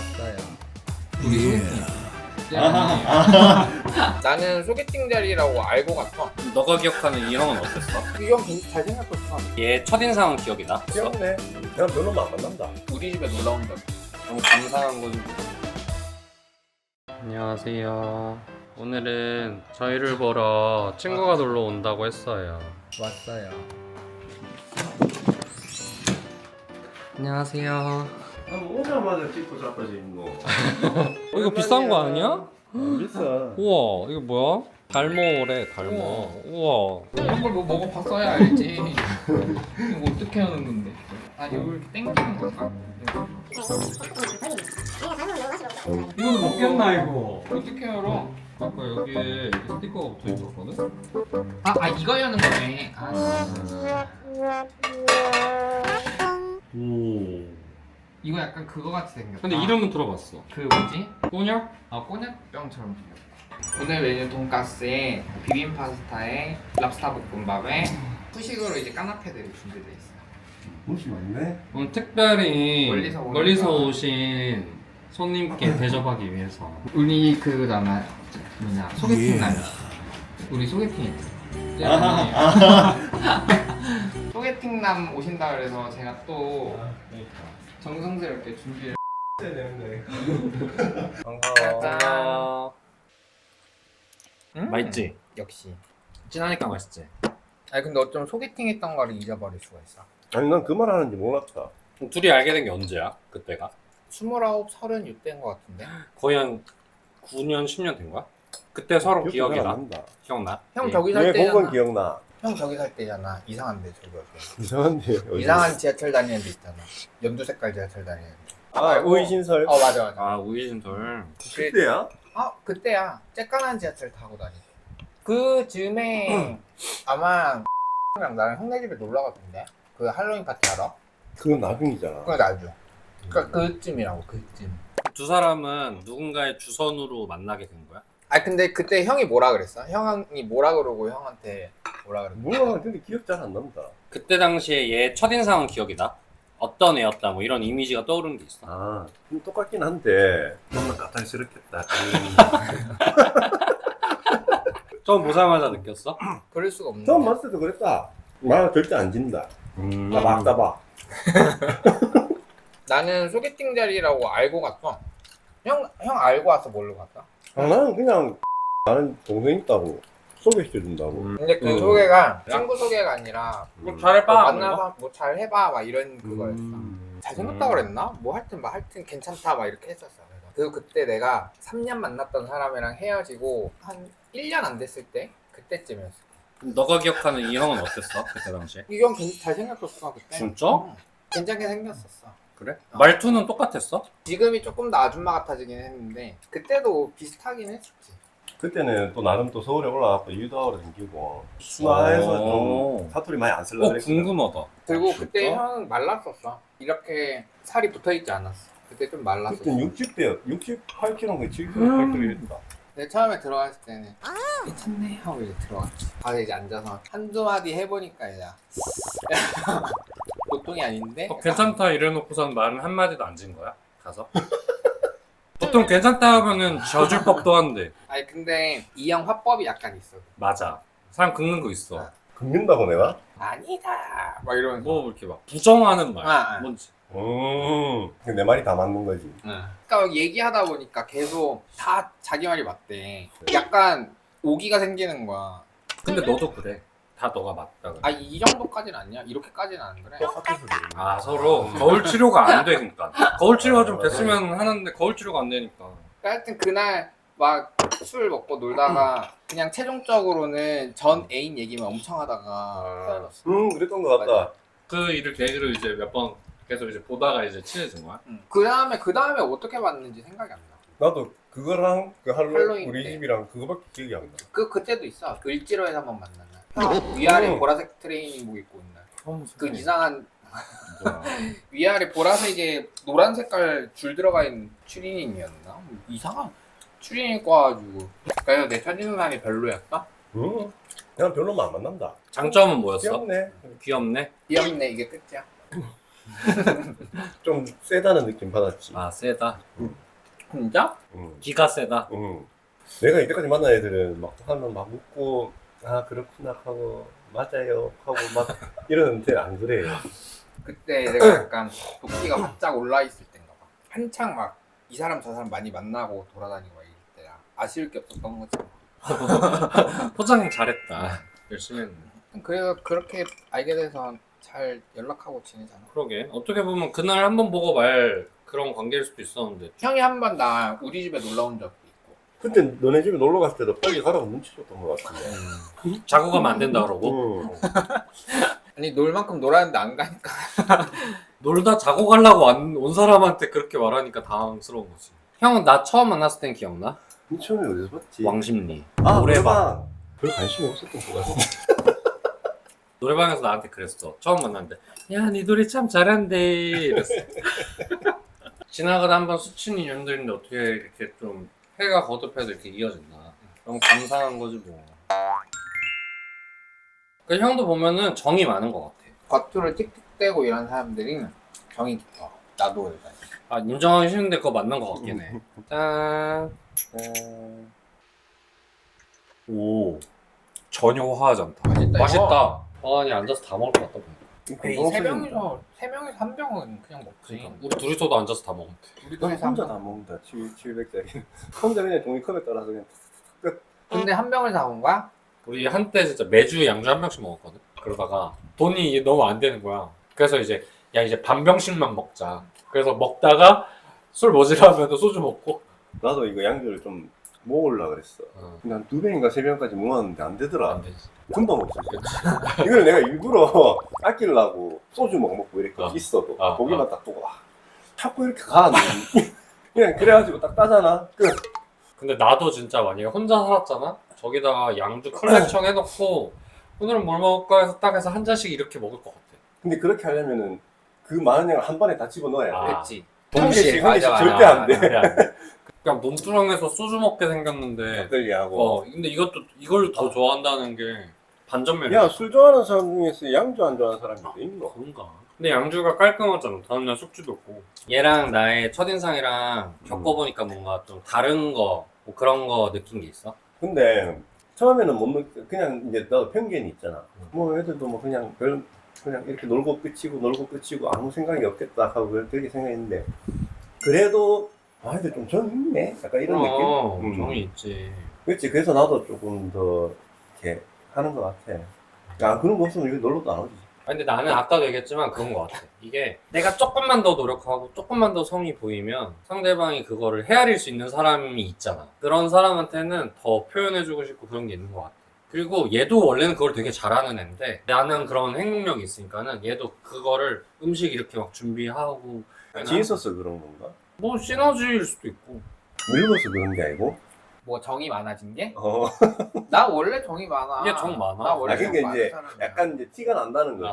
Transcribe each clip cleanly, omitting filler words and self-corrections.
왔어요. 우리 나는 소개팅 자리라고 알고 갔어. 너가 기억하는 이 형은 어땠어? 이 형 굉장히 잘생겼었어. 얘 첫인상은 기억이 나? 귀엽네. 그냥 별로만 안 만난다. 우리 집에 놀러 온 적. 너무 감사한 거지. 안녕하세요. 오늘은 저희를 보러 친구가 놀러 온다고 했어요. 왔어요. 안녕하세요. 오자마자 찍고 자빠져 있는 거. 이거 비싼 거 아니야? 비싸. 우와, 이거 뭐야? 달모래, 달모. 우와. 이런 걸 뭐 먹어봤어야 알지. 이거 어떻게 하는 건데? 아 이걸 땡기는 걸까? 이거 먹겠나 이거? 어떻게 열어? 아까 여기에 스티커가 붙어 있었거든? 아 이거 여는 거네. 오. 이거 약간 그거 같이 생겼다. 근데 이름은 들어봤어. 그 뭐지? 꼬냑? 꼬냑병처럼 생겼어. 오늘 메뉴 돈가스에 비빔 파스타에 랍스타 볶음밥에 후식으로 이제 까나페들이 준비되어 있어요. 무시 많네. 오늘 특별히 멀리서 오니까. 오신 손님께 대접하기 위해서 우리 그잖아 뭐냐 소개팅 날 우리 소개팅 소개팅남 오신다 그래서 제가 또 정성스럽게 준비를 반가워. 맛있지? 역시. 진하니까 맛있지? 아니 근데 어쩜 소개팅 했던 거를 잊어버릴 수가 있어. 아니 난 그 말 하는지 몰랐다. 둘이 알게 된 게 언제야? 그때가? 29, 30 이때인 것 같은데. 거의 한 9년, 10년 된 거야? 그때 서로 기억이 잘 나? 안 난다. 기억나? 형 예. 저기 살 내 때잖아. 공건 기억나. 형 저기 살 때잖아. 이상한데 저기 어디. 이상한데. 어디? 이상한 지하철 다니는 데 있잖아. 연두 색깔 지하철 다니는 데. 아 우이신설. 맞아. 아, 우이신돌. 그때야? 그때야. 쬐깐한 지하철 타고 다니. 그 즈음에 아마 랑 나랑 형네 집에 놀러 갔던데. 그 할로윈 파티 알아? 그건 나중이잖아. 그거 나죠. 그러니까 그쯤이라고 그쯤. 두 사람은 누군가의 주선으로 만나게 된 거야? 아 근데 그때 형이 뭐라 그랬어? 형이 뭐라 그러고 형한테 뭐라 그랬어? 몰라. 근데 기억 잘 안 난다. 그때 당시에 얘 첫인상은 기억이 나? 어떤 애였다 뭐 이런 이미지가 떠오르는 게 있어? 아, 똑같긴 한데 너무 까탈스럽겠다. 처음 보자마자 느꼈어? 그럴 수가 없는데. 처음 봤을 때도 그랬다. 말 절대 안 진다. 따박따박. 나는 소개팅 자리라고 알고 갔어. 형 알고 와서 뭘로 갔어? 아, 나는 그냥 나는 동생 있다고 소개시켜준다고. 근데 그 소개가 친구 소개가 아니라 뭐 잘해봐. 만나서 뭐 잘 해봐 막 이런 그거였어. 잘생겼다 그랬나? 뭐 하여튼 괜찮다 막 이렇게 했었어. 그리고 그때 내가 3년 만났던 사람이랑 헤어지고 한 1년 안 됐을 때 그때쯤이었어. 너가 기억하는 이 형은 어땠어? 그때 당시에? 이 형 굉장히 잘생겼었어 그때. 진짜? 응. 괜찮게 생겼었어. 그래? 말투는 똑같았어? 지금이 조금 더 아줌마 같아지긴 했는데 그때도 비슷하긴 했었지. 그때는 또 나름 또 서울에 올라가서 일도 생기고 순화해서 좀 사투리 많이 안 쓰려고 그랬거든. 궁금하다. 그리고 아, 그때 진짜? 형은 말랐었어. 이렇게 살이 붙어있지 않았어. 그때 좀 말랐었어. 그때는 60대 68kg, 78kg 했다. 내가 처음에 들어갔을 때는 괜찮네 하고 이제 들어갔지. 가서 이제 앉아서 한두 마디 해보니까 이제 보통이 아닌데. 괜찮다 이래놓고선 말은 한마디도 안 진 거야? 가서? 보통 괜찮다 하면은 져줄 법도 한데. 아니 근데 이 형 화법이 약간 있어. 맞아. 사람 긁는 거 있어. 긁는다고 내가? 아니다 막 이러면서. 뭐 이렇게 막 부정하는 말. 아. 뭔지. 내 말이 다 맞는 거지. 그러니까 얘기하다 보니까 계속 다 자기 말이 맞대. 약간 오기가 생기는 거야. 근데 너도 그래. 다 너가 맞다. 그래. 이 정도까지는 아니야? 이렇게까지는 안 그래? 똑같아서 그래. 아 서로 거울 치료가 안 되니까. 거울 치료가 좀 됐으면 하는데 거울 치료가 안 되니까. 하여튼 그날 막 술 먹고 놀다가 그냥 최종적으로는 전 애인 얘기만 엄청 하다가 헤어졌어. 그랬던 것 같다. 그 일을 계기로 이제 몇 번 계속 이제 보다가 이제 친해진 거야. 그 다음에 어떻게 봤는지 생각이 안 나. 나도 그거랑 그 할로윈 우리 때. 집이랑 그거밖에 기억이 안 나. 그때도 있어. 그 일지로에서 한번 만난 날. 형 위아래 보라색 트레이닝복 입고 있는 날. 그 이상한 뭐야. 위아래 보라색에 노란 색깔 줄 들어가 있는 추리닝이었나? 이상한 추리닝 입고 와가지고. 그래서 내 첫인상이 별로였어? 그냥 별로만 안 만난다. 장점은 뭐였어? 귀엽네. 귀엽네. 귀엽네 이게 끝이야. 좀 세다는 느낌 받았지. 아 세다. 진짜? 기가 세다. 내가 이때까지 만난 애들은 막 하면 막 웃고 아 그렇구나 하고 맞아요 하고 막 이러는데 안 그래요. 그때 내가 약간 도끼가 바짝 올라있을 때인가 봐. 한창 막 이 사람 저 사람 많이 만나고 돌아다니고 막 이럴 때야. 아쉬울 게 없었던 거지. 포장 잘했다. 열심히 했네. 그래서 그렇게 알게 돼서 잘 연락하고 지내잖아. 그러게. 어떻게 보면 그날 한 번 보고 말 그런 관계일 수도 있었는데. 형이 한 번 나 우리 집에 놀러 온 적도 있고. 그때 너네 집에 놀러 갔을 때도 빨리 가라고 눈치 줬던 것 같은데. 자고 가면 안 된다 그러고. 아니 놀 만큼 놀았는데 안 가니까. 놀다 자고 가려고 온 사람한테 그렇게 말하니까 당황스러운 거지. 형은 나 처음 만났을 땐 기억나? 처음에 어디서 봤지? 왕십리. 아 노래방. 노래방. 별 관심이 없었던 것 같은데. 노래방에서 나한테 그랬어. 처음 만났는데. 야, 니 노래 참 잘한대. 이랬어. 지나가다 한번 스친 인연들인데 어떻게 이렇게 좀 해가 거듭해도 이렇게 이어진다. 너무 감사한 거지 뭐. 그 형도 보면은 정이 많은 것 같아. 겉으로 틱틱대고 이런 사람들이 정이 깊어. 나도 그래. 아, 인정하기 싫은데 그거 맞는 것 같긴 해. 짠. 오. 전혀 화하지 않다. 맛있다, 맛있다. 아니 앉아서 다 먹을 것 같다. 보니까. 에이, 세 명이서 한 병은 그냥 먹지. 그러니까 우리 둘이서도 앉아서 다 먹으면 돼. 우리도 넌 해서 혼자 한 다 병. 먹는다. 700짜리. 혼자 그냥 종이컵에 따라서 그냥 근데 한 병을 다 온 거야? 우리 한때 진짜 매주 양주 한 병씩 먹었거든. 그러다가 돈이 너무 안 되는 거야. 그래서 이제 야 이제 반 병씩만 먹자. 그래서 먹다가 술 모자라면 소주 먹고. 나도 이거 양주를 좀 모으려고 그랬어. 근데 한 2병인가 3병까지 모았는데 안 되더라. 안 되지. 금방 없어져. 이걸 내가 일부러 아끼려고 소주 먹고 이렇게 있어도 아, 고기만 딱 보고 와, 자꾸 이렇게 가. 그냥 그래가지고 딱 따잖아. 끝. 근데 나도 진짜 만약에 혼자 살았잖아? 저기다가 양주 컬렉션 해놓고 오늘은 뭘 먹을까 해서 딱 해서 한 잔씩 이렇게 먹을 것 같아. 근데 그렇게 하려면은 그 많은 양을 한 번에 다 집어넣어야 돼. 아. 그치. 한 개씩 한 개씩 맞아, 절대 안 돼. 그냥 몸두렁에서 소주 먹게 생겼는데 들리하고. 근데 이걸 더 좋아한다는 게 반전면이야. 야, 술 좋아하는 사람 중에서 양주 안 좋아하는 사람이 또 있노? 그런가? 근데 양주가 깔끔하잖아. 다음날 숙주도 없고. 얘랑 나의 첫인상이랑 겪어보니까 뭔가 좀 다른 거, 뭐 그런 거 느낀 게 있어? 근데 처음에는 그냥 이제 나도 편견이 있잖아. 뭐 애들도 뭐 그냥 이렇게 놀고 끝이고 아무 생각이 없겠다 하고 그렇게 생각했는데 그래도 아 애들 좀 정이 있네 약간 이런 느낌? 정이 있지. 그렇지. 그래서 나도 조금 더 이렇게 하는 것 같아. 야 그런 거 없으면 이거 놀러도 안 오지. 근데 나는 아까도 얘기했지만 그런 것 같아. 이게 내가 조금만 더 노력하고 조금만 더 성의 보이면 상대방이 그거를 헤아릴 수 있는 사람이 있잖아. 그런 사람한테는 더 표현해주고 싶고 그런 게 있는 것 같아. 그리고 얘도 원래는 그걸 되게 잘하는 애인데 나는 그런 행동력이 있으니까는 얘도 그거를 음식 이렇게 막 준비하고 같이 있어서 그런 건가? 뭐 시너지일 수도 있고. 늙어서 그런 게 아니고? 뭐 정이 많아진 게? 어. 나 원래 정이 많아. 얘 정 많아. 나 원래 아 그러니까 정 이제 많은 사람이야. 약간 이제 티가 난다는 거지.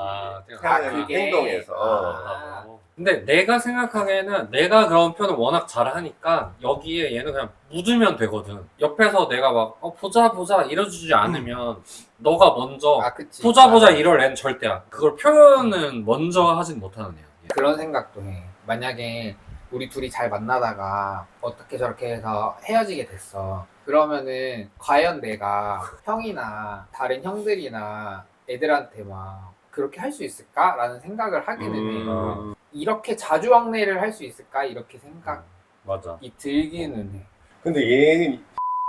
그냥 그게? 행동에서. 아. 근데 내가 생각하기에는 내가 그런 표현을 워낙 잘하니까 여기에 얘는 그냥 묻으면 되거든. 옆에서 내가 막 보자 이러주지 않으면 너가 먼저 아, 그치. 보자 이럴 애는 절대야. 그걸 표현은 먼저 하진 못하는 애야. 그런 생각도 해. 만약에 우리 둘이 잘 만나다가 어떻게 저렇게 해서 헤어지게 됐어. 그러면은 과연 내가 형이나 다른 형들이나 애들한테 막 그렇게 할 수 있을까라는 생각을 하기는 해. 이렇게 자주 왕래를 할 수 있을까 이렇게 생각이 맞아. 들기는 해. 근데 얘는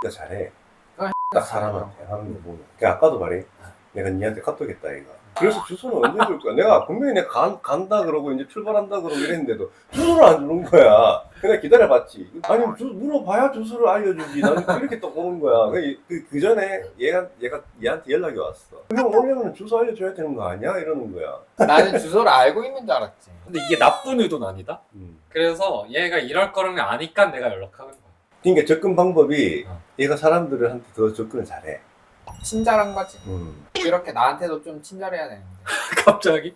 X가 잘해. 아, 딱 사람한테 하는 거 보면. 그 아까도 말해. 내가 니한테 카톡 했다 이거. 그래서 주소는 언제 줄 거야? 내가 분명히 내가 간다 그러고 이제 출발한다 그러고 이랬는데도 주소를 안 주는 거야. 그냥 기다려봤지. 아니 물어봐야 주소를 알려주지. 나는 이렇게 또 오는 거야. 그 전에 얘한테 연락이 왔어. 형 오려면 주소 알려줘야 되는 거 아니야? 이러는 거야. 나는 주소를 알고 있는 줄 알았지. 근데 이게 나쁜 의도는 아니다. 그래서 얘가 이럴 거라는 게 아니까 내가 연락하는 거야. 그러니까 접근 방법이 얘가 사람들한테 더 접근을 잘해. 친절한 거지. 그렇게 나한테도 좀 친절해야 되는데. 갑자기?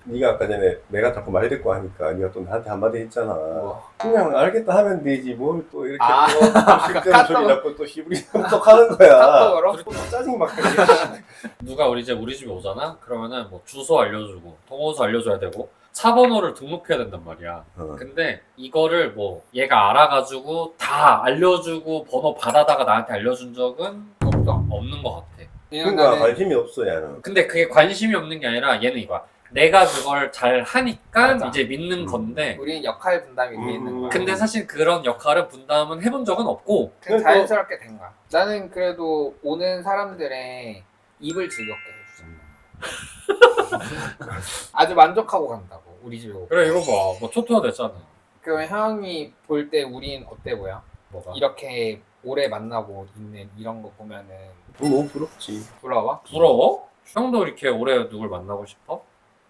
네가 아까 전에 내가 자꾸 말 듣고 하니까 네가 또 나한테 한마디 했잖아. 뭐. 그냥 알겠다 하면 되지 뭘 또 이렇게 아, 또 실제로 소리 카톡. 잡고 또 시부리 또 하는 거야. 카톡으로? 또 짜증이 막 나게. 누가 우리 집에 오잖아? 그러면은 뭐 주소 알려주고 동호수 알려줘야 되고 차 번호를 등록해야 된단 말이야. 어. 근데 이거를 뭐 얘가 알아가지고 다 알려주고 번호 받아다가 나한테 알려준 적은 없는 것 같아. 그러니까 관심이 없어 얘는. 근데 그게 관심이 없는 게 아니라 얘는 이거야. 내가 그걸 잘 하니까 맞아. 이제 믿는 건데. 우리는 역할 분담이 돼 있는 거야. 근데 사실 그런 역할은 분담은 해본 적은 없고. 그냥 자연스럽게 된 거야. 나는 그래도 오는 사람들의 입을 즐겁게 해주잖아. 아주 만족하고 간다고 우리 집에 오고. 그래 이거 봐. 뭐 초토화 됐잖아. 그러면 형이 볼 때 우린 어때 보여? 뭐가? 이렇게 오래 만나고 있는 이런 거 보면은 너무 부럽지. 부러워? 부러워? 형도 이렇게 오래 누굴 만나고 싶어?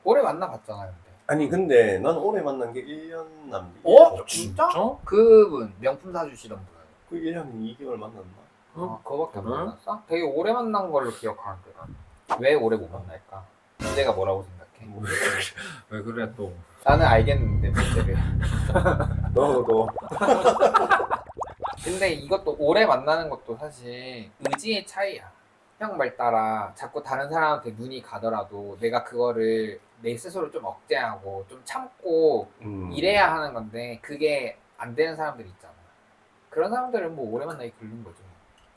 오래 만나봤잖아 근데. 아니 근데 난 오래 만난 게 1년 남짓. 어? 진짜? 그분 명품 사주시던 분. 그 1년 2개월 만났나? 그거밖에 안 그래? 만났어? 되게 오래 만난 걸로 기억하는데 난. 왜 오래 못 만날까? 문제가 뭐라고 생각해? 왜 그래 또? 나는 알겠는데 문제를. 너도 근데 이것도 오래 만나는 것도 사실 의지의 차이야. 형 말 따라 자꾸 다른 사람한테 눈이 가더라도 내가 그거를 내 스스로 좀 억제하고 좀 참고 이래야 하는 건데 그게 안 되는 사람들이 있잖아. 그런 사람들은 뭐 오래 만나기 글른 거죠.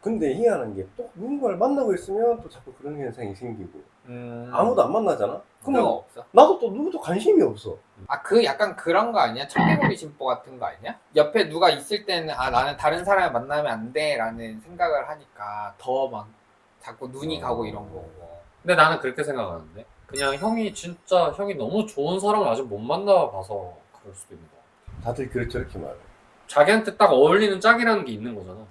근데 희한한 게 또 누군가를 만나고 있으면 또 자꾸 그런 현상이 생기고 아무도 안 만나잖아? 그거 그러면 없어? 나도 또 누구도 관심이 없어. 아, 그 약간 그런 거 아니야? 청개구리 심보 같은 거 아니야? 옆에 누가 있을 때는 아 나는 다른 사람을 만나면 안 돼라는 생각을 하니까 더 막 자꾸 눈이 가고 이런 거고. 근데 나는 그렇게 생각하는데 그냥 형이 너무 좋은 사람을 아직 못 만나봐서 그럴 수도 있는 거야. 다들 저렇게 말해. 자기한테 딱 어울리는 짝이라는 게 있는 거잖아.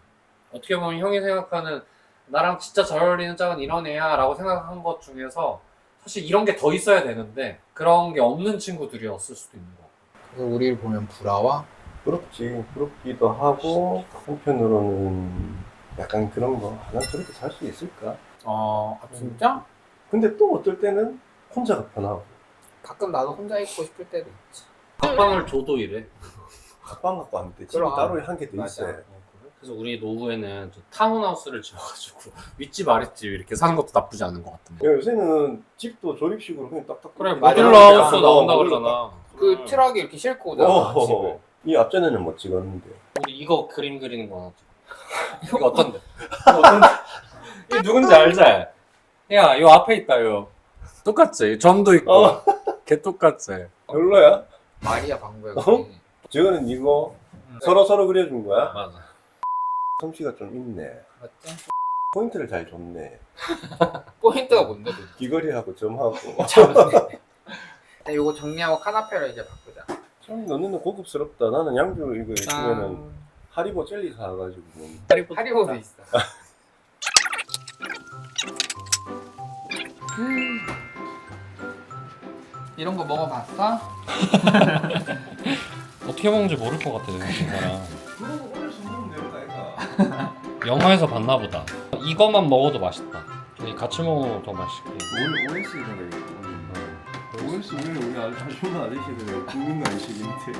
어떻게 보면 형이 생각하는 나랑 진짜 잘 어울리는 짝은 이런 애야 라고 생각한 것 중에서 사실 이런 게 더 있어야 되는데 그런 게 없는 친구들이었을 수도 있는 거야. 그래서 우리를 보면 부러워? 부럽지. 부럽기도 하고 한편으로는 약간 그런 거. 난 저렇게 살 수 있을까? 아 진짜? 근데 또 어떨 때는 혼자가 편하고 가끔 나도 혼자 있고 싶을 때도 있지. 각방을 줘도 이래. 각방 갖고 왔는데 집이 그럼. 따로 한 개 더 맞아. 있어요. 그래서 우리 노후에는 저 타운하우스를 지어가지고 윗집 아랫집 이렇게 사는 것도 나쁘지 않은 것 같은데. 야, 요새는 집도 조립식으로 그냥 딱딱 그래 맞아. 모듈러하우스 맞아. 나온다 그러잖아. 그 트럭에 이렇게 싣고 오잖아 집을. 이 앞전에는 못 찍었는데. 우리 이거 그림 그리는 거 하나 찍어. 이거 어떤데? 이거 누군지 알지? 야, 요 앞에 있다, 요. 똑같지? 점도 있고. 개 똑같지? 별로야? 마리아 방구야. 어? 저거는 이거 서로 그려준 거야? 맞아. 솜씨가 좀 있네. 맞지? 포인트를 잘 줬네. 포인트가 뭔데 도대체? 귀걸이하고 점하고. 참네. 요거 정리하고 카나페로 이제 바꾸자. 참 너네는 고급스럽다. 나는 양주 이거 있으면은 하리보 젤리 사가지고 하리보도 있어. 이런 거 먹어봤어? 어떻게 먹는지 모를 것 같아, 이 사람. 그러고 오늘서 먹으면 되는 거 아이가? 영화에서 봤나 보다. 이거만 먹어도 맛있다. 저기 같이 먹으면 더 맛있게. OS잖아요. OS 우리 아줌마 아저씨들의 국민 간식인데